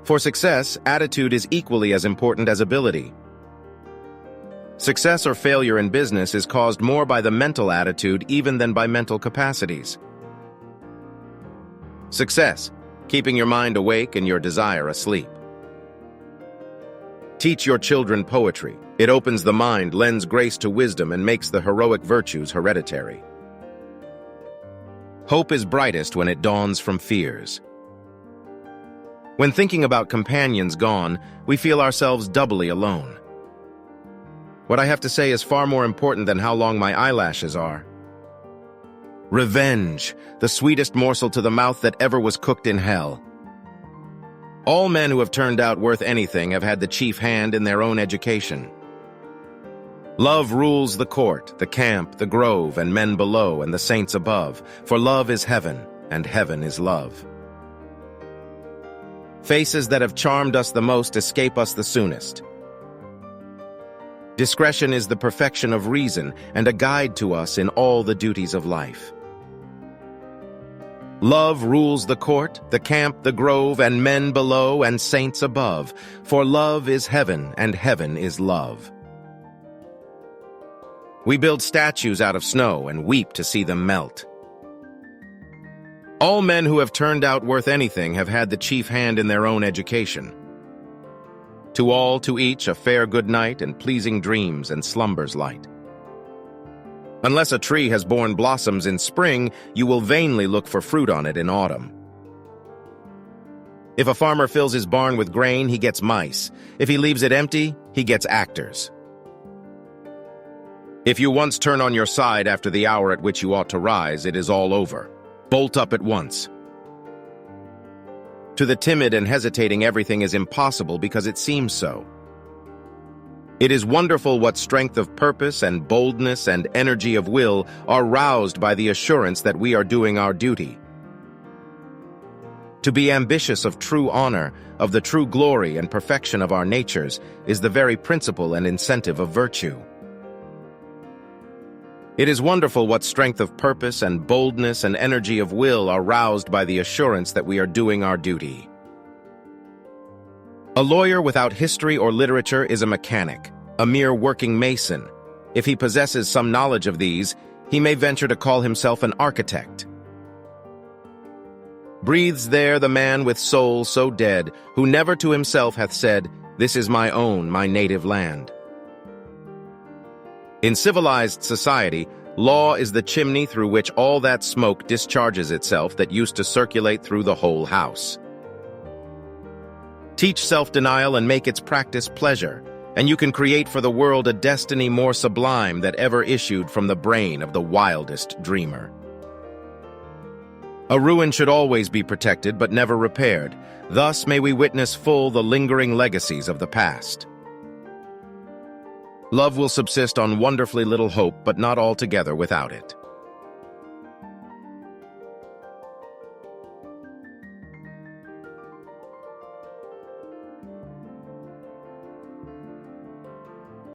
For success, attitude is equally as important as ability. Success or failure in business is caused more by the mental attitude even than by mental capacities. Success, keeping your mind awake and your desire asleep. Teach your children poetry. It opens the mind, lends grace to wisdom, and makes the heroic virtues hereditary. Hope is brightest when it dawns from fears. When thinking about companions gone, we feel ourselves doubly alone. What I have to say is far more important than how long my eyelashes are. Revenge, the sweetest morsel to the mouth that ever was cooked in hell. All men who have turned out worth anything have had the chief hand in their own education. Love rules the court, the camp, the grove, and men below, and the saints above, for love is heaven, and heaven is love. Faces that have charmed us the most escape us the soonest. Discretion is the perfection of reason, and a guide to us in all the duties of life. Love rules the court, the camp, the grove, and men below, and saints above, for love is heaven, and heaven is love. We build statues out of snow and weep to see them melt. All men who have turned out worth anything have had the chief hand in their own education. To all, to each, a fair good night and pleasing dreams and slumbers light. Unless a tree has borne blossoms in spring, you will vainly look for fruit on it in autumn. If a farmer fills his barn with grain, he gets mice. If he leaves it empty, he gets actors. If you once turn on your side after the hour at which you ought to rise, it is all over. Bolt up at once. To the timid and hesitating, everything is impossible because it seems so. It is wonderful what strength of purpose and boldness and energy of will are roused by the assurance that we are doing our duty. To be ambitious of true honor, of the true glory and perfection of our natures, is the very principle and incentive of virtue. It is wonderful what strength of purpose and boldness and energy of will are roused by the assurance that we are doing our duty. A lawyer without history or literature is a mechanic, a mere working mason. If he possesses some knowledge of these, he may venture to call himself an architect. Breathes there the man with soul so dead, who never to himself hath said, "This is my own, my native land." In civilized society, law is the chimney through which all that smoke discharges itself that used to circulate through the whole house. Teach self-denial and make its practice pleasure, and you can create for the world a destiny more sublime that ever issued from the brain of the wildest dreamer. A ruin should always be protected but never repaired. Thus may we witness full the lingering legacies of the past. Love will subsist on wonderfully little hope, but not altogether without it.